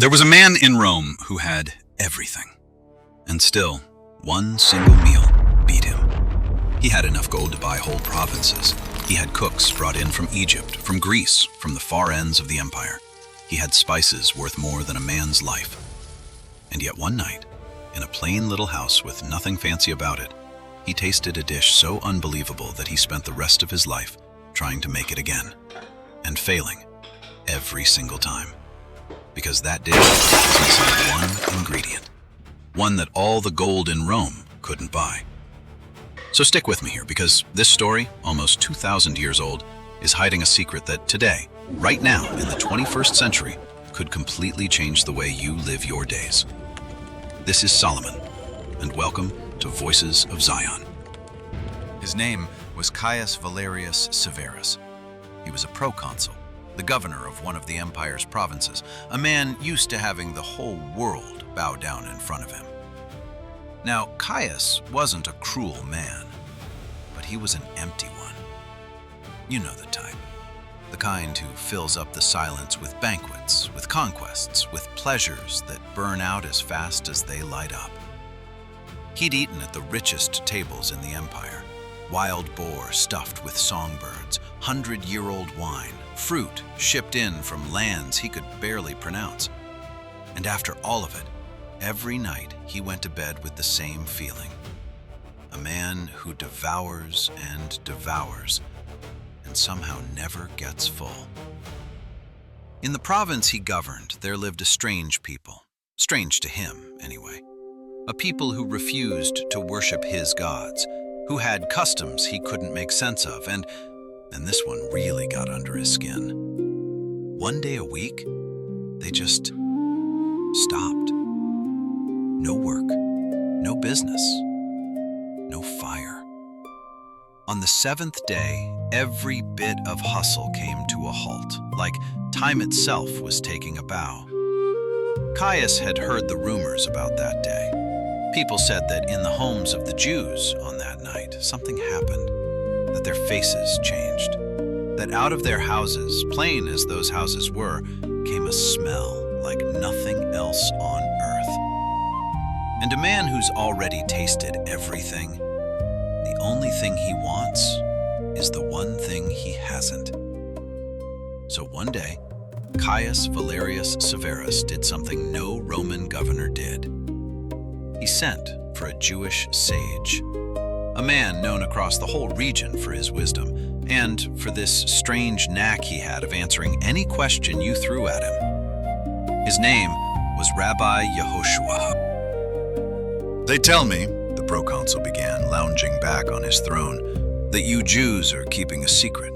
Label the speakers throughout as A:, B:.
A: There was a man in Rome who had everything, and still, one single meal beat him. He had enough gold to buy whole provinces. He had cooks brought in from Egypt, from Greece, from the far ends of the empire. He had spices worth more than a man's life. And yet one night, in a plain little house with nothing fancy about it, he tasted a dish so unbelievable that he spent the rest of his life trying to make it again, and failing every single time. Because that dish was missing one ingredient, one that all the gold in Rome couldn't buy. So stick with me here, because this story, almost 2,000 years old, is hiding a secret that today, right now in the 21st century, could completely change the way you live your days. This is Solomon, and welcome to Voices of Zion. His name was Caius Valerius Severus. He was a proconsul, the governor of one of the empire's provinces, a man used to having the whole world bow down in front of him. Now, Caius wasn't a cruel man, but he was an empty one. You know the type. The kind who fills up the silence with banquets, with conquests, with pleasures that burn out as fast as they light up. He'd eaten at the richest tables in the empire, wild boar stuffed with songbirds, 100-year-old wine, fruit shipped in from lands he could barely pronounce. And after all of it, every night he went to bed with the same feeling. A man who devours and devours, and somehow never gets full. In the province he governed, there lived a strange people, strange to him anyway. A people who refused to worship his gods, who had customs he couldn't make sense of, and this one really got under his skin. One day a week, they just stopped. No work, no business, no fire. On the seventh day, every bit of hustle came to a halt, like time itself was taking a bow. Caius had heard the rumors about that day. People said that in the homes of the Jews on that night, something happened, that their faces changed, that out of their houses, plain as those houses were, came a smell like nothing else on earth. And a man who's already tasted everything, the only thing he wants is the one thing he hasn't. So one day, Caius Valerius Severus did something no Roman governor did. He sent for a Jewish sage, a man known across the whole region for his wisdom, and for this strange knack he had of answering any question you threw at him. His name was Rabbi Yehoshua. "They tell me," the proconsul began, lounging back on his throne, "that you Jews are keeping a secret,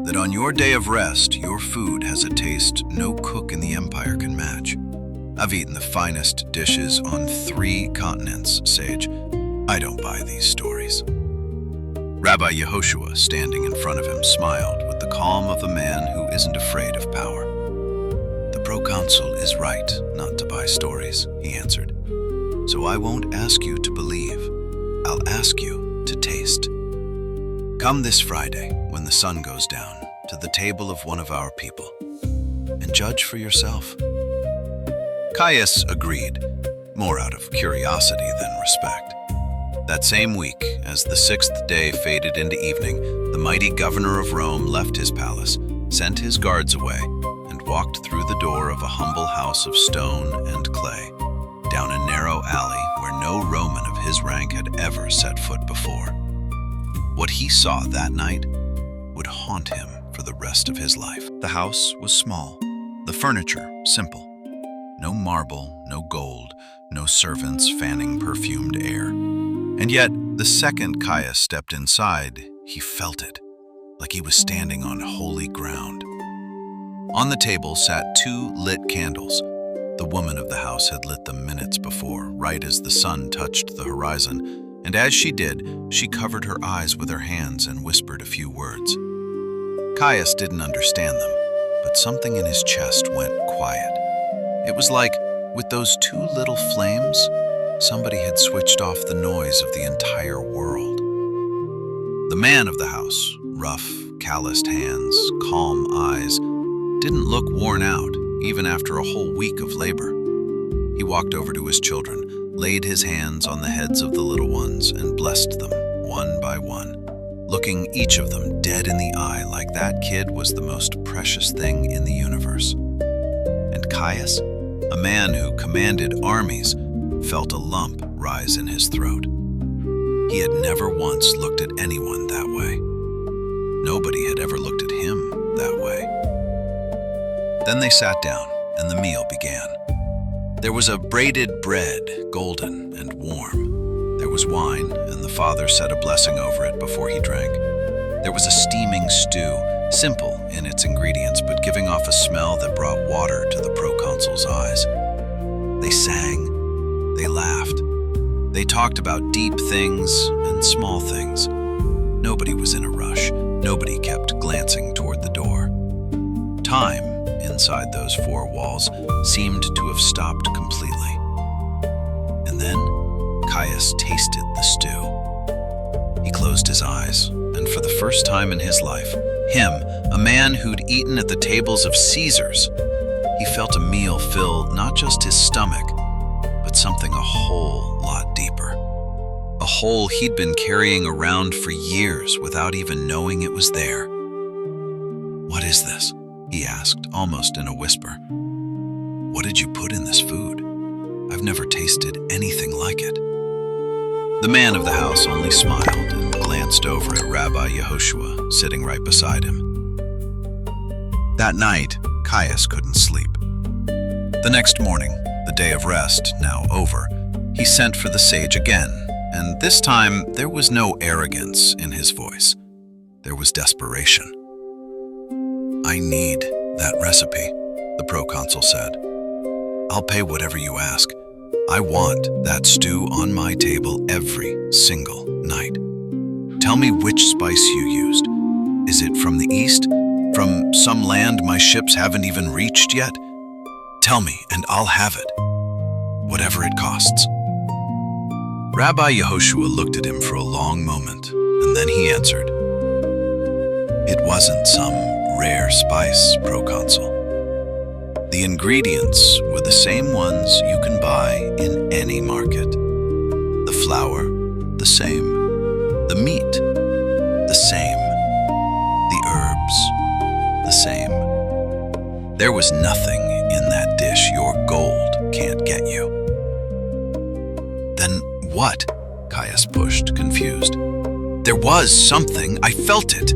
A: that on your day of rest, your food has a taste no cook in the empire can match. I've eaten the finest dishes on 3 continents, sage. I don't buy these stories." Rabbi Yehoshua, standing in front of him, smiled with the calm of a man who isn't afraid of power. "The proconsul is right not to buy stories," he answered. "So I won't ask you to believe. I'll ask you to taste. Come this Friday, when the sun goes down, to the table of one of our people, and judge for yourself." Caius agreed, more out of curiosity than respect. That same week, as the 6th day faded into evening, the mighty governor of Rome left his palace, sent his guards away, and walked through the door of a humble house of stone and clay, down a narrow alley where no Roman of his rank had ever set foot before. What he saw that night would haunt him for the rest of his life. The house was small, the furniture simple. No marble, no gold, no servants fanning perfumed air. And yet, the second Caius stepped inside, he felt it, like he was standing on holy ground. On the table sat 2 lit candles. The woman of the house had lit them minutes before, right as the sun touched the horizon, and as she did, she covered her eyes with her hands and whispered a few words. Caius didn't understand them, but something in his chest went quiet. It was like, with those 2 little flames, somebody had switched off the noise of the entire world. The man of the house, rough, calloused hands, calm eyes, didn't look worn out, even after a whole week of labor. He walked over to his children, laid his hands on the heads of the little ones, and blessed them, one by one, looking each of them dead in the eye like that kid was the most precious thing in the universe. And Caius, a man who commanded armies, felt a lump rise in his throat. He had never once looked at anyone that way. Nobody had ever looked at him that way. Then they sat down, and the meal began. There was a braided bread, golden and warm. There was wine, and the father said a blessing over it before he drank. There was a steaming stew, simple in its ingredients, but giving off a smell that brought water to the proconsul's eyes. They sang, they laughed, they talked about deep things and small things. Nobody was in a rush, nobody kept glancing toward the door. Time, inside those four walls, seemed to have stopped completely. And then Caius tasted the stew. He closed his eyes, and for the first time in his life, him, a man who'd eaten at the tables of Caesars, he felt a meal fill not just his stomach, but something a whole lot deeper. A hole he'd been carrying around for years without even knowing it was there. "What is this?" he asked, almost in a whisper. "What did you put in this food? I've never tasted anything like it." The man of the house only smiled and glanced over at Rabbi Yehoshua, sitting right beside him. That night, Caius couldn't sleep. The next morning, the day of rest now over, he sent for the sage again, and this time there was no arrogance in his voice. There was desperation. "I need that recipe," the proconsul said. "I'll pay whatever you ask. I want that stew on my table every single night. Tell me which spice you used. Is it from the east? From some land my ships haven't even reached yet? Tell me, and I'll have it, whatever it costs." Rabbi Yehoshua looked at him for a long moment, and then he answered, "It wasn't some rare spice, proconsul. The ingredients were the same ones you can buy in any market. The flour, the same. The meat, the same. The herbs, the same. There was nothing in that dish your gold can't get you." "Then what?" Caius pushed, confused. "There was something. I felt it."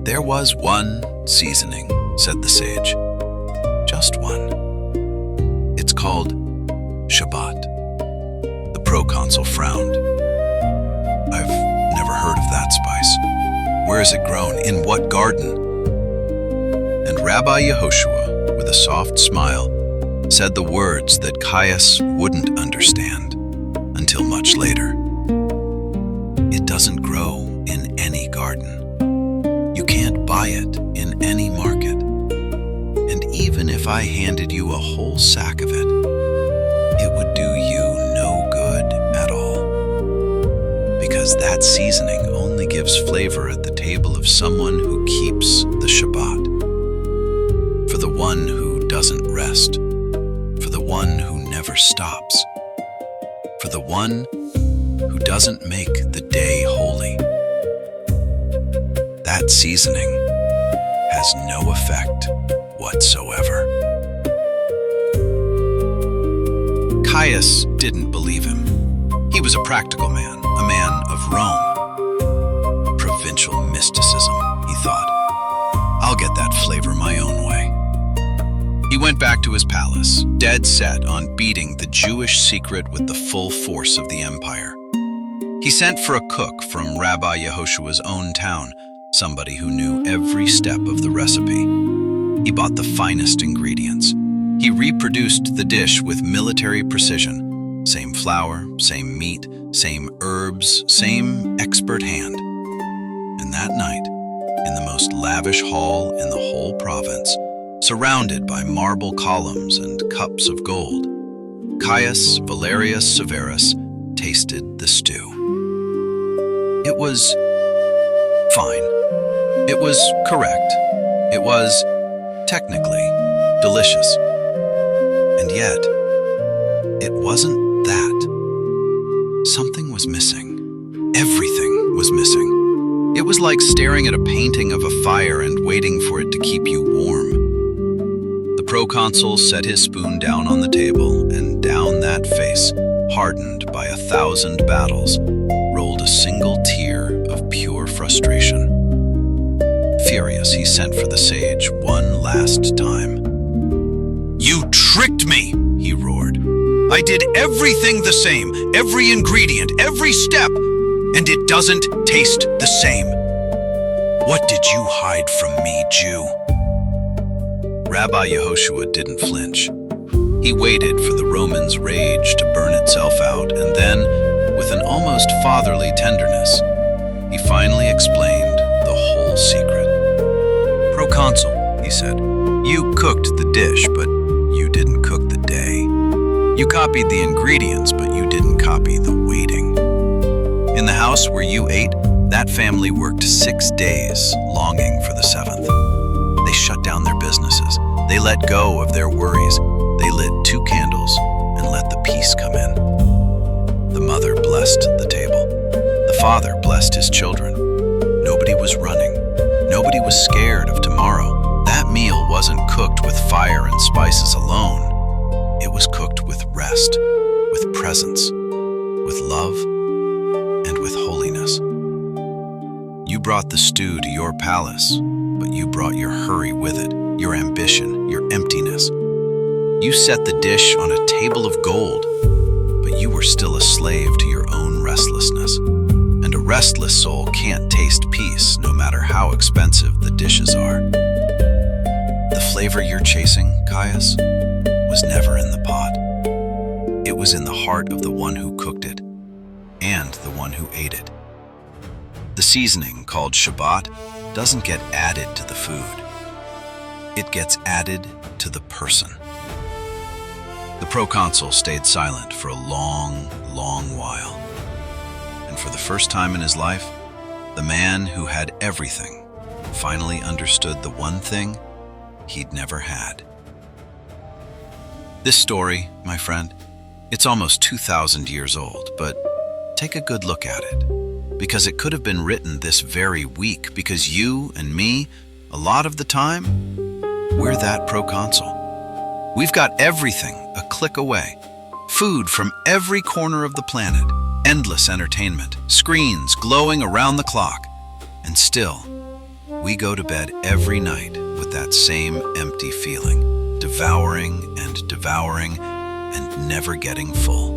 A: "There was one seasoning," said the sage. "Just one. It's called Shabbat." The proconsul frowned. "I've never heard of that spice. Where is it grown? In what garden?" And Rabbi Yehoshua, with a soft smile, said the words that Caius wouldn't understand until much later. "It doesn't grow in any garden. You can't buy it in any market. And even if I handed you a whole sack of it, it would do you no good at all. Because that seasoning only gives flavor at the table of someone who keeps the Shabbat. For the one who doesn't rest. For the one who never stops. For the one who doesn't make the day holy. That seasoning has no effect whatsoever." Caius didn't believe him. He was a practical man, a man of Rome. Provincial mysticism, he thought. "I'll get that flavor my own way." He went back to his palace, dead set on beating the Jewish secret with the full force of the empire. He sent for a cook from Rabbi Yehoshua's own town, somebody who knew every step of the recipe. He bought the finest ingredients. He reproduced the dish with military precision. Same flour, same meat, same herbs, same expert hand. And that night, in the most lavish hall in the whole province, surrounded by marble columns and cups of gold, Caius Valerius Severus tasted the stew. It was fine. It was correct. It was technically delicious. And yet, it wasn't that. Something was missing. Everything was missing. It was like staring at a painting of a fire and waiting for it to keep you warm. The proconsul set his spoon down on the table, and down that face, hardened by 1,000 battles, rolled a single tear of pure frustration. Furious, he sent for the sage one last time. "You tricked me!" he roared. "I did everything the same, every ingredient, every step, and it doesn't taste the same. What did you hide from me, Jew?" Rabbi Yehoshua didn't flinch. He waited for the Romans' rage to burn itself out, and then, with an almost fatherly tenderness, he finally explained the whole secret. "Proconsul," he said, "you cooked the dish, but you didn't cook the day. You copied the ingredients, but you didn't copy the waiting. In the house where you ate, that family worked 6 days, longing for the 7th. They shut down their businesses. They let go of their worries. They lit 2 candles and let the peace come in. The mother blessed the table. The father blessed his children. Nobody was running. Nobody was scared of tomorrow. That meal wasn't cooked with fire and spices alone. It was cooked with rest, with presence, with love, and with holiness. You brought the stew to your palace, but you brought your hurry with it, your ambition, your emptiness. You set the dish on a table of gold, but you were still a slave to your own restlessness. And a restless soul can't taste peace, no matter how expensive the dishes are. The flavor you're chasing, Caius, was never in the pot. It was in the heart of the one who cooked it, and the one who ate it. The seasoning, called Shabbat, doesn't get added to the food. It gets added to the person. The proconsul stayed silent for a long, long while. And for the first time in his life, the man who had everything finally understood the one thing he'd never had. This story, my friend, it's almost 2,000 years old, but take a good look at it. Because it could have been written this very week, because you and me, a lot of the time, we're that proconsul. We've got everything a click away. Food from every corner of the planet, endless entertainment, screens glowing around the clock. And still, we go to bed every night with that same empty feeling, devouring and never getting full.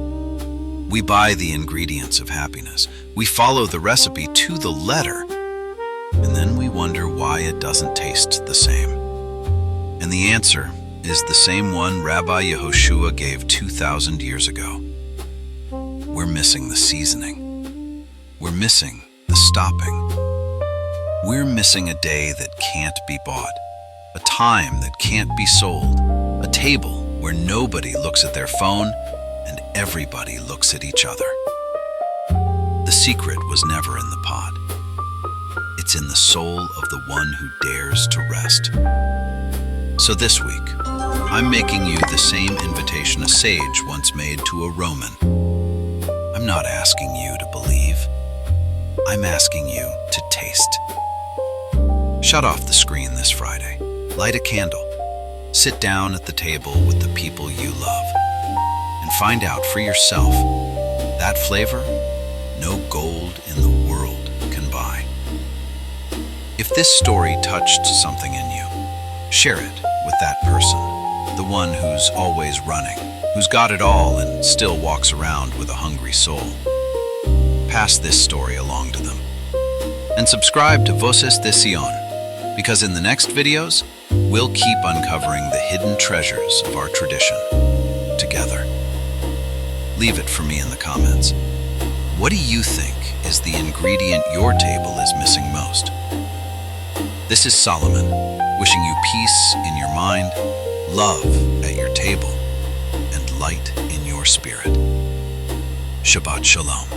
A: We buy the ingredients of happiness. We follow the recipe to the letter, and then we wonder why it doesn't taste the same. And the answer is the same one Rabbi Yehoshua gave 2,000 years ago. We're missing the seasoning. We're missing the stopping. We're missing a day that can't be bought, a time that can't be sold, a table where nobody looks at their phone and everybody looks at each other. The secret was never in the pot. It's in the soul of the one who dares to rest. So this week, I'm making you the same invitation a sage once made to a Roman. I'm not asking you to believe. I'm asking you to taste. Shut off the screen this Friday. Light a candle. Sit down at the table with the people you love. And find out for yourself that flavor no gold in the world can buy. If this story touched something in you, share it with that person, the one who's always running, who's got it all and still walks around with a hungry soul. Pass this story along to them. And subscribe to Voces de Sion, because in the next videos, we'll keep uncovering the hidden treasures of our tradition together. Leave it for me in the comments. What do you think is the ingredient your table is missing most? This is Solomon, wishing you peace in your mind, love at your table, and light in your spirit. Shabbat Shalom.